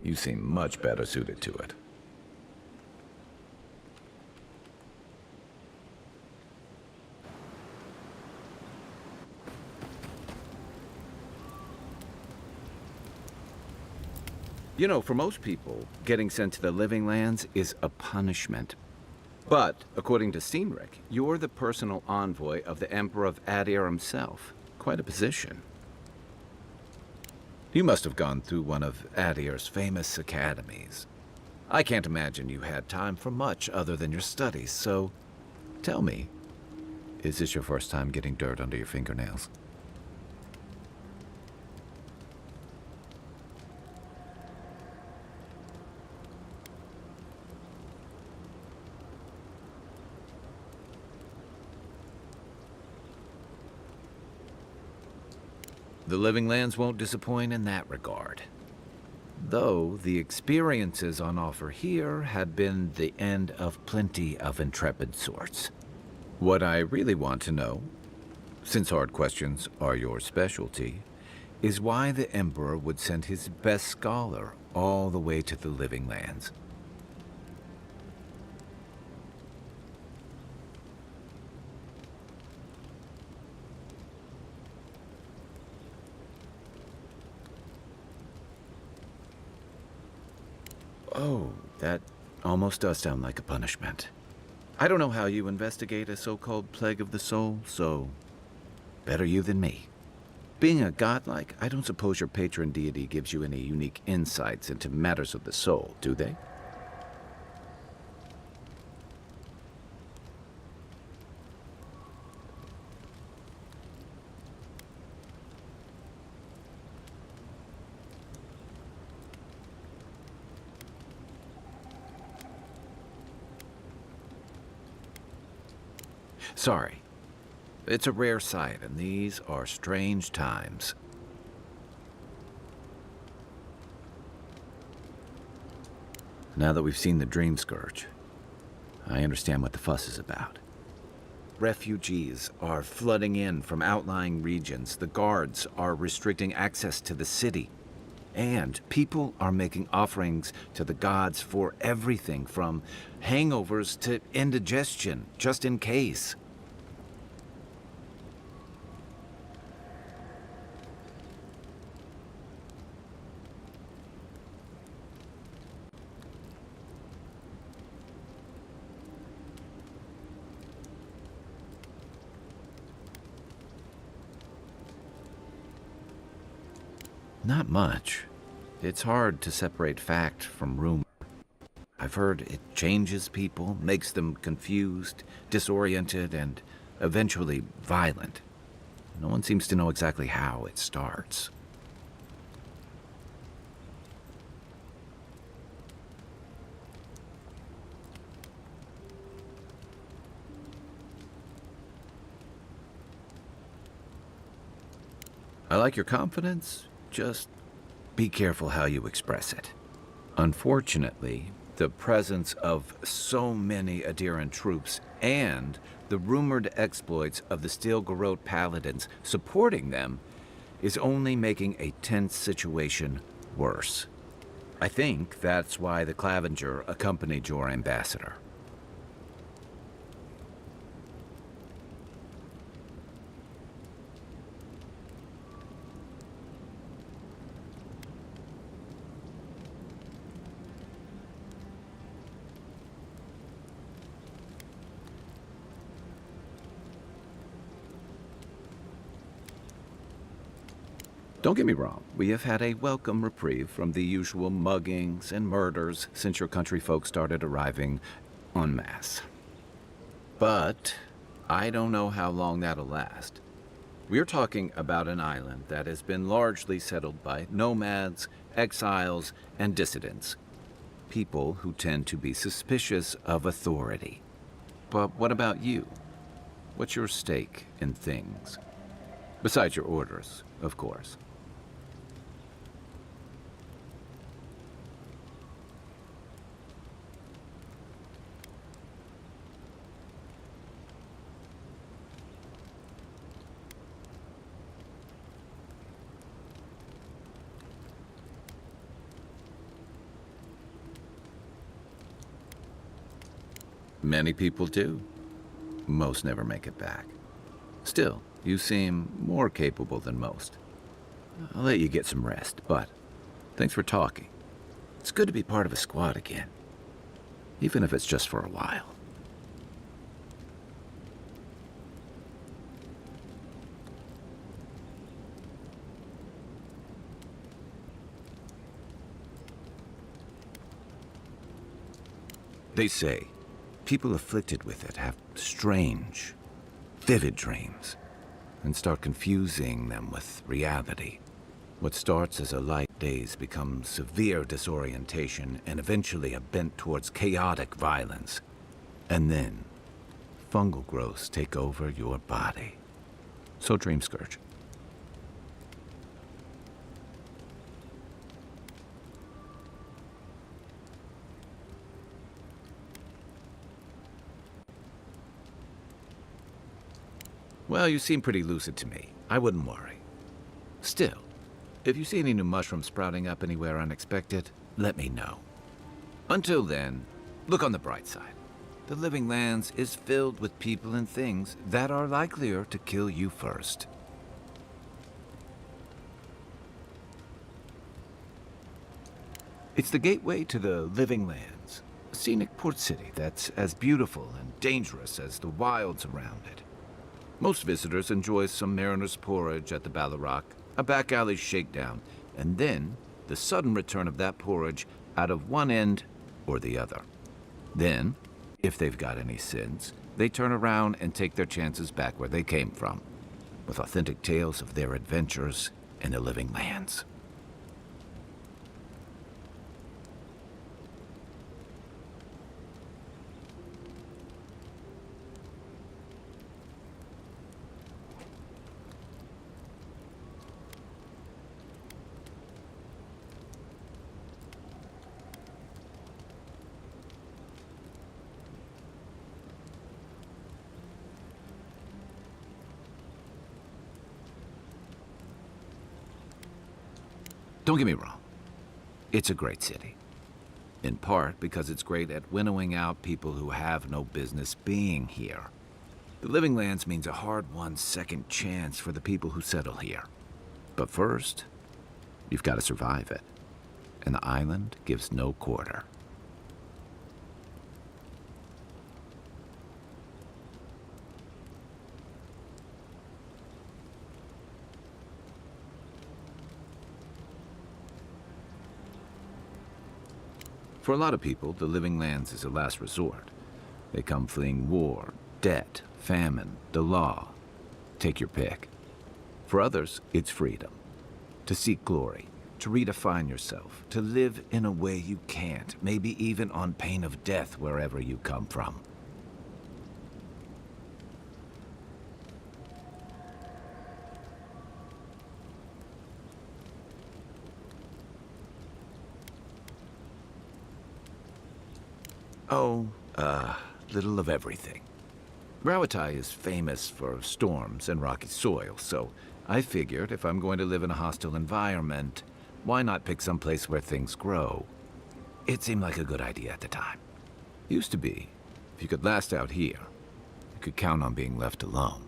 You seem much better suited to it. You know, for most people, getting sent to the Living Lands is a punishment. But, according to Steenrick, you're the personal envoy of the Emperor of Adir himself. Quite a position. You must have gone through one of Adir's famous academies. I can't imagine you had time for much other than your studies, so tell me, is this your first time getting dirt under your fingernails? The Living Lands won't disappoint in that regard. Though the experiences on offer here have been the end of plenty of intrepid sorts. What I really want to know, since hard questions are your specialty, is why the Emperor would send his best scholar all the way to the Living Lands. Oh, that almost does sound like a punishment. I don't know how you investigate a so-called plague of the soul, so better you than me. Being a godlike, I don't suppose your patron deity gives you any unique insights into matters of the soul, do they? Sorry. It's a rare sight, and these are strange times. Now that we've seen the Dream Scourge, I understand what the fuss is about. Refugees are flooding in from outlying regions. The guards are restricting access to the city. And people are making offerings to the gods for everything from hangovers to indigestion, just in case. Not much. It's hard to separate fact from rumor. I've heard it changes people, makes them confused, disoriented, and eventually violent. No one seems to know exactly how it starts. I like your confidence. Just be careful how you express it. Unfortunately, the presence of so many Adiran troops and the rumored exploits of the Stilgarrote paladins supporting them is only making a tense situation worse. I think that's why the Clavenger accompanied your ambassador. Don't get me wrong, we have had a welcome reprieve from the usual muggings and murders since your country folk started arriving en masse. But I don't know how long that'll last. We're talking about an island that has been largely settled by nomads, exiles, and dissidents. People who tend to be suspicious of authority. But what about you? What's your stake in things? Besides your orders, of course. Many people do. Most never make it back. Still, you seem more capable than most. I'll let you get some rest, but thanks for talking. It's good to be part of a squad again, even if it's just for a while. They say people afflicted with it have strange, vivid dreams and start confusing them with reality. What starts as a light daze becomes severe disorientation and eventually a bent towards chaotic violence. And then, fungal growths take over your body. So Dream Scourge. Well, you seem pretty lucid to me. I wouldn't worry. Still, if you see any new mushrooms sprouting up anywhere unexpected, let me know. Until then, look on the bright side. The Living Lands is filled with people and things that are likelier to kill you first. It's the gateway to the Living Lands, a scenic port city that's as beautiful and dangerous as the wilds around it. Most visitors enjoy some mariner's porridge at the Ballarock, a back alley shakedown, and then the sudden return of that porridge out of one end or the other. Then, if they've got any sins, they turn around and take their chances back where they came from, with authentic tales of their adventures in the Living Lands. Don't get me wrong, it's a great city. In part because it's great at winnowing out people who have no business being here. The Living Lands means a hard-won second chance for the people who settle here. But first, you've got to survive it. And the island gives no quarter. For a lot of people, the Living Lands is a last resort. They come fleeing war, debt, famine, the law. Take your pick. For others, it's freedom. To seek glory, to redefine yourself, to live in a way you can't, maybe even on pain of death wherever you come from. Oh, little of everything. Rawatai is famous for storms and rocky soil, so I figured if I'm going to live in a hostile environment, why not pick some place where things grow? It seemed like a good idea at the time. Used to be, if you could last out here, you could count on being left alone.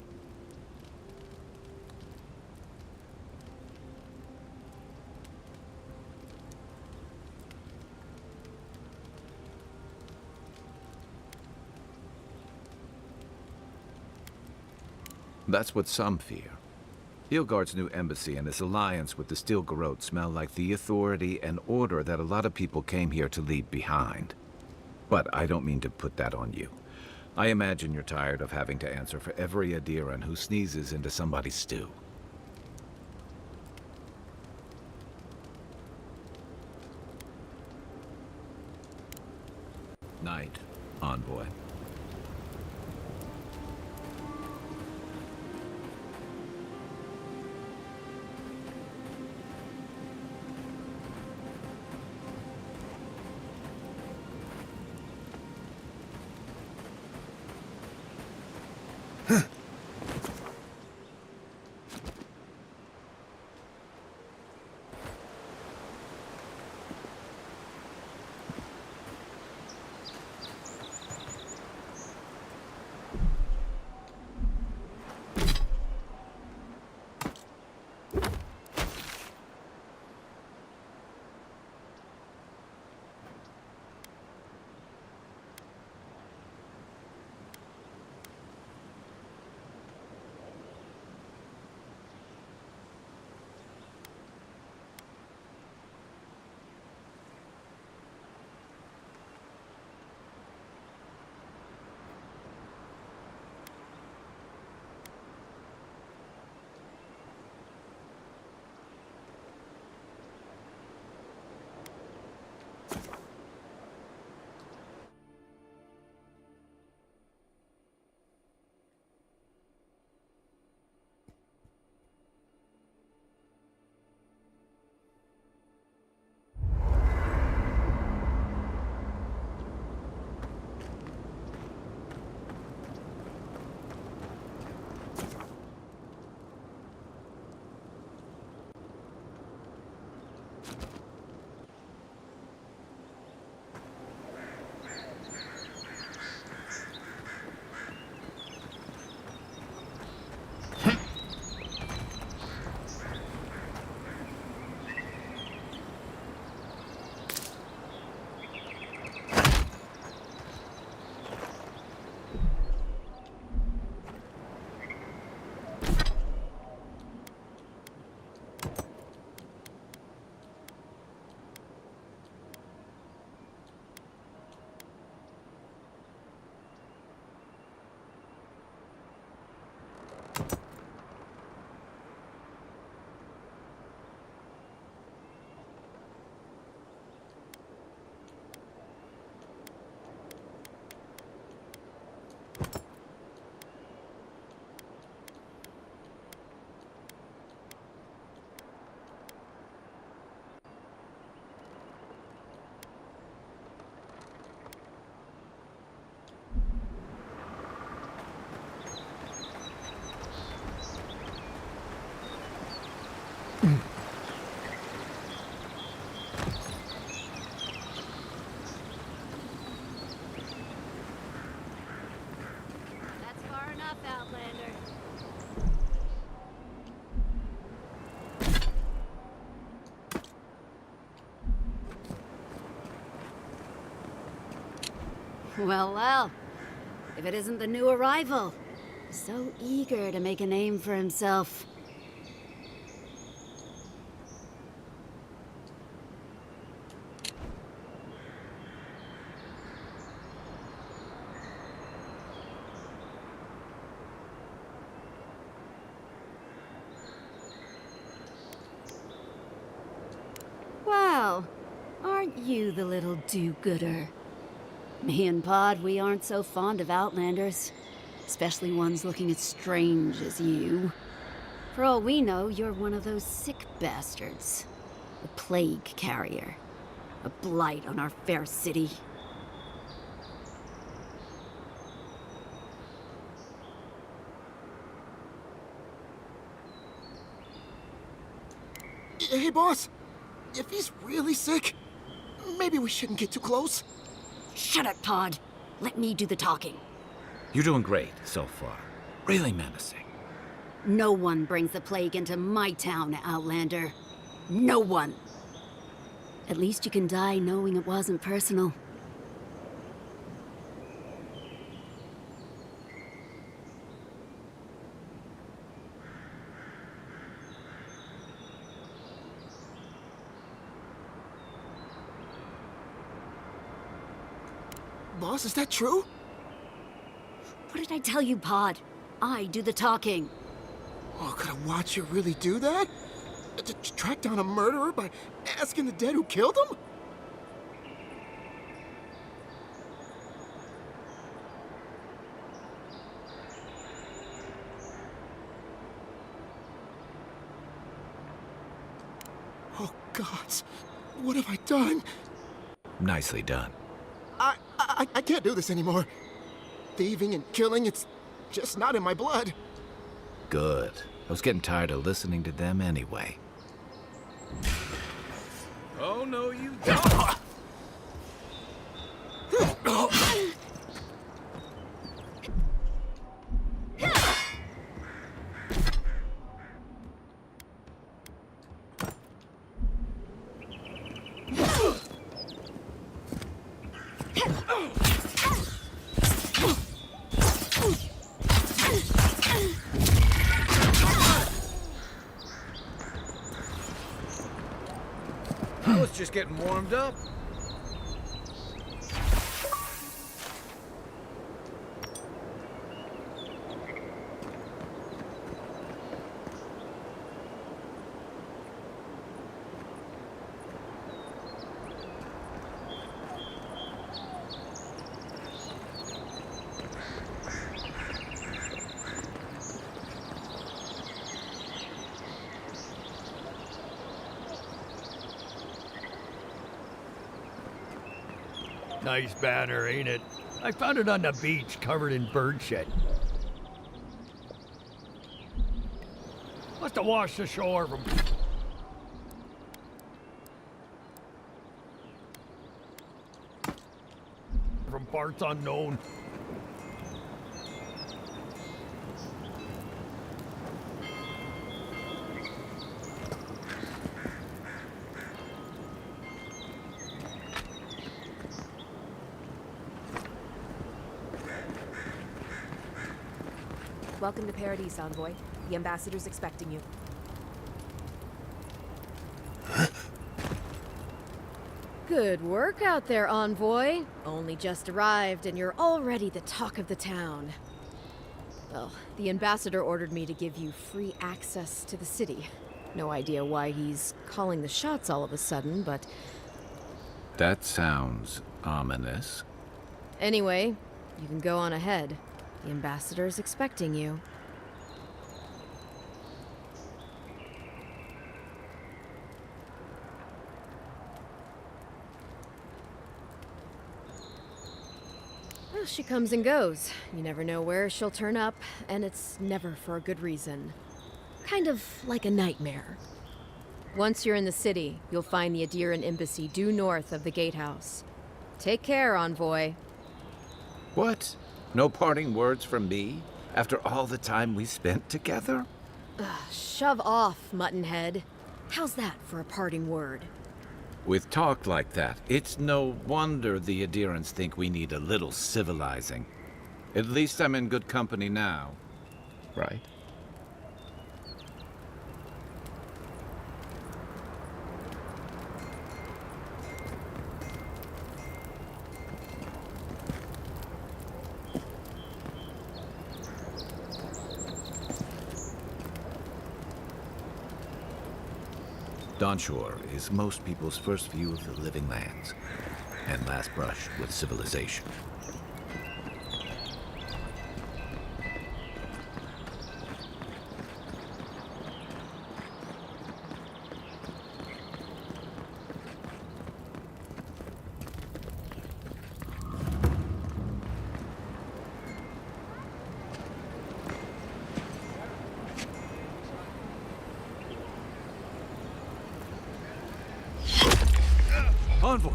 That's what some fear. Hilgard's new embassy and his alliance with the Steel Garrote smell like the authority and order that a lot of people came here to leave behind. But I don't mean to put that on you. I imagine you're tired of having to answer for every Adiran who sneezes into somebody's stew. Night, envoy. Well, well. If it isn't the new arrival. So eager to make a name for himself. Well, aren't you the little do-gooder? Me and Pod, we aren't so fond of Outlanders. Especially ones looking as strange as you. For all we know, you're one of those sick bastards. A plague carrier. A blight on our fair city. Hey, boss. If he's really sick, maybe we shouldn't get too close. Shut it, Pod. Let me do the talking. You're doing great so far. Really menacing. No one brings the plague into my town, Outlander. No one. At least you can die knowing it wasn't personal. Boss, is that true? What did I tell you, Pod? I do the talking. Oh, could a watcher really do that? Track down a murderer by asking the dead who killed him? Oh, gods. What have I done? Nicely done. I can't do this anymore. Thieving and killing, it's just not in my blood. Good. I was getting tired of listening to them anyway. Oh, no, you don't. I was just getting warmed up. Nice banner, ain't it? I found it on the beach, covered in bird shit. Must have washed ashore from parts unknown. Welcome to Paradise, Envoy. The ambassador's expecting you. Good work out there, Envoy. Only just arrived and you're already the talk of the town. Well, the ambassador ordered me to give you free access to the city. No idea why he's calling the shots all of a sudden, but... That sounds ominous. Anyway, you can go on ahead. The ambassador's expecting you. Well, she comes and goes. You never know where she'll turn up, and it's never for a good reason. Kind of like a nightmare. Once you're in the city, you'll find the Adiran embassy due north of the gatehouse. Take care, Envoy. What? No parting words from me? After all the time we spent together? Shove off, Muttonhead. How's that for a parting word? With talk like that, it's no wonder the adherents think we need a little civilizing. At least I'm in good company now, right? Dawnshore is most people's first view of the living lands, and last brush with civilization. Envoy!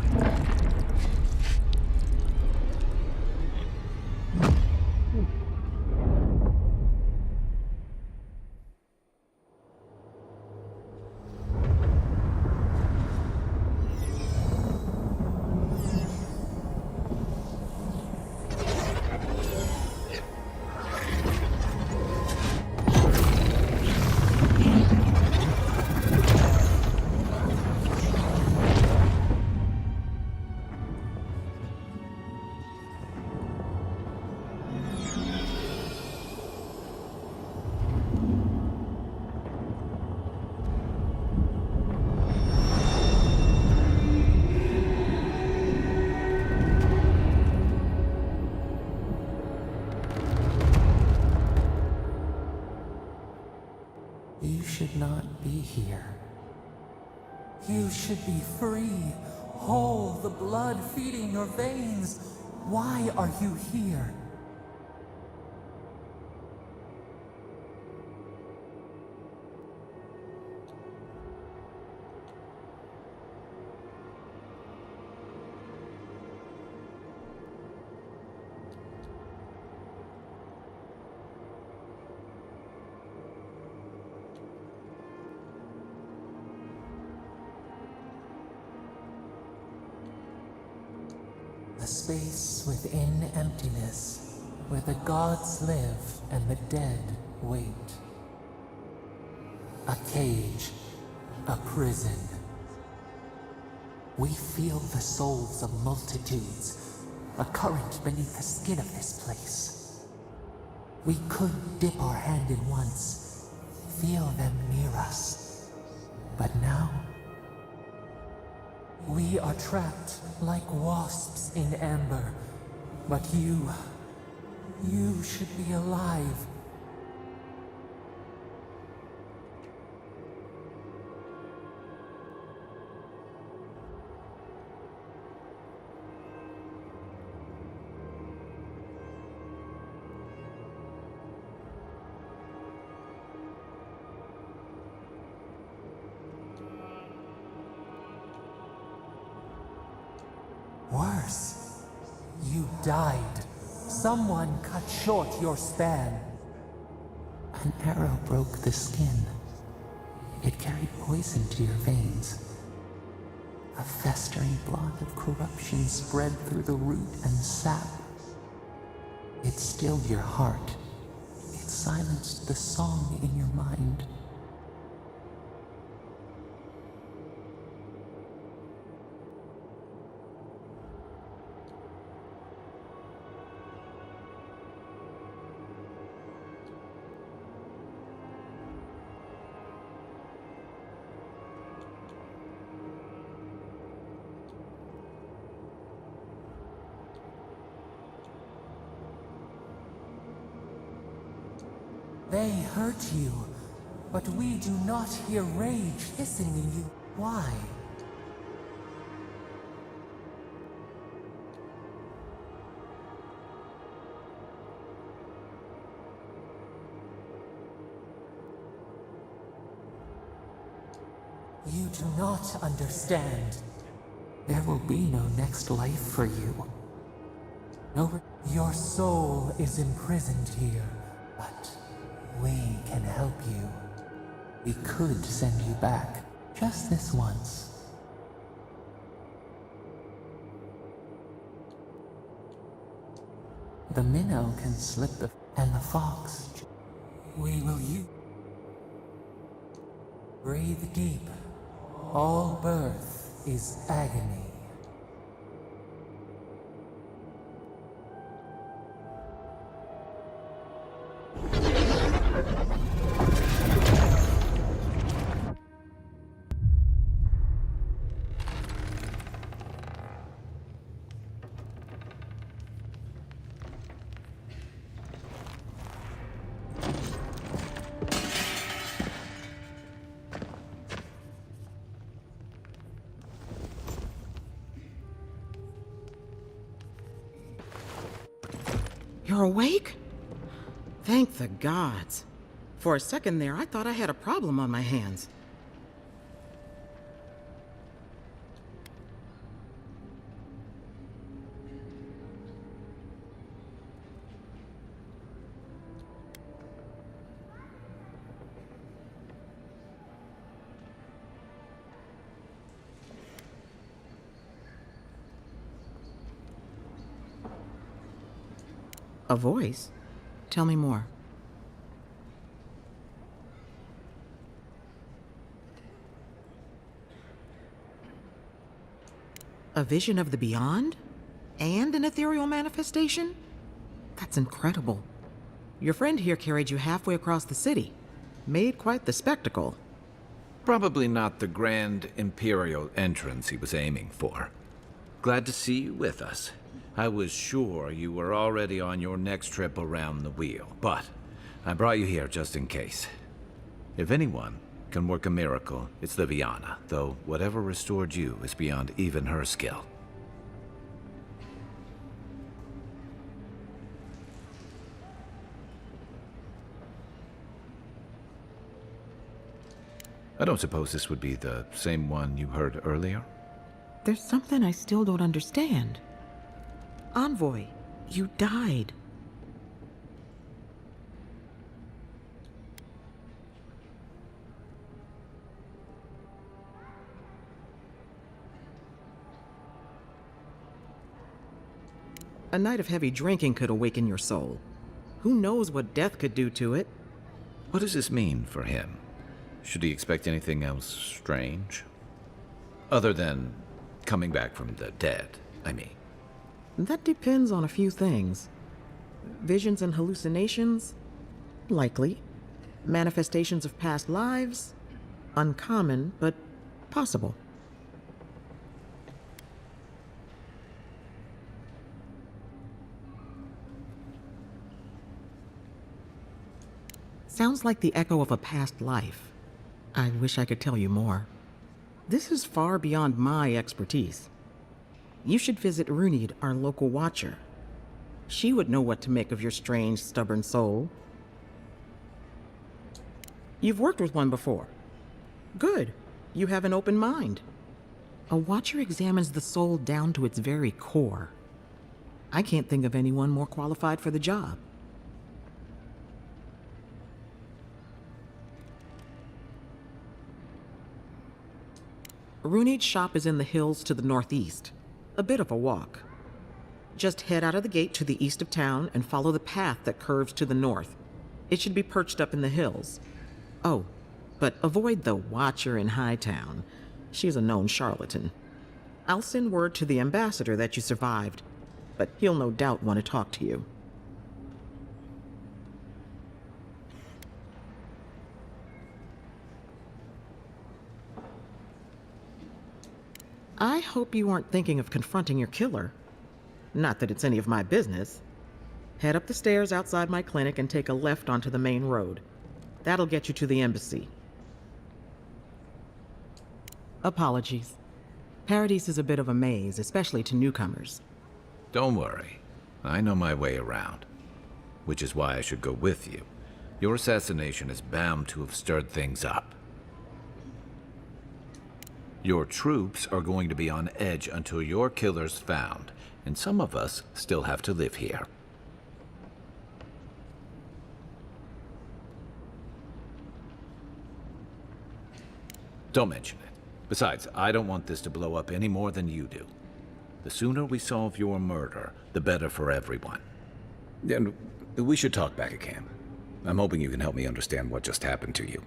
You should not be here. You should be free, whole, the blood feeding your veins. Why are you here? A space within emptiness, where the gods live and the dead wait. A cage, a prison. We feel the souls of multitudes, a current beneath the skin of this place. We could dip our hand in once, feel them near us. But now, we are trapped like wasps in amber. But you should be alive. Worse, you died. Someone cut short your span. An arrow broke the skin. It carried poison to your veins. A festering blot of corruption spread through the root and sap. It stilled your heart. It silenced the song in your mind. They hurt you, but we do not hear rage hissing in you. Why? You do not understand. There will be no next life for you. Your soul is imprisoned here, but we can help you. We could send you back, just this once. The minnow can slip and the fox. We will use. Breathe deep. All birth is agony. You're awake? Thank the gods. For a second there, I thought I had a problem on my hands. A voice? Tell me more. A vision of the beyond? And an ethereal manifestation? That's incredible. Your friend here carried you halfway across the city. Made quite the spectacle. Probably not the grand imperial entrance he was aiming for. Glad to see you with us. I was sure you were already on your next trip around the wheel, but I brought you here just in case. If anyone can work a miracle, it's Liviana, though whatever restored you is beyond even her skill. I don't suppose this would be the same one you heard earlier? There's something I still don't understand. Envoy, you died. A night of heavy drinking could awaken your soul. Who knows what death could do to it? What does this mean for him? Should he expect anything else strange? Other than coming back from the dead, I mean. That depends on a few things. Visions and hallucinations? Likely. Manifestations of past lives? Uncommon, but possible. Sounds like the echo of a past life. I wish I could tell you more. This is far beyond my expertise. You should visit Runid, our local watcher. She would know what to make of your strange, stubborn soul. You've worked with one before. Good. You have an open mind. A watcher examines the soul down to its very core. I can't think of anyone more qualified for the job. Runid's shop is in the hills to the northeast. A bit of a walk. Just head out of the gate to the east of town and follow the path that curves to the north. It should be perched up in the hills. Oh, but avoid the Watcher in Hightown. She's a known charlatan. I'll send word to the ambassador that you survived, but he'll no doubt want to talk to you. I hope you aren't thinking of confronting your killer. Not that it's any of my business. Head up the stairs outside my clinic and take a left onto the main road. That'll get you to the embassy. Apologies. Paradise is a bit of a maze, especially to newcomers. Don't worry. I know my way around. Which is why I should go with you. Your assassination is bound to have stirred things up. Your troops are going to be on edge until your killer's found, and some of us still have to live here. Don't mention it. Besides, I don't want this to blow up any more than you do. The sooner we solve your murder, the better for everyone. Then we should talk back at camp. I'm hoping you can help me understand what just happened to you.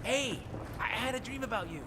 Hey, I had a dream about you.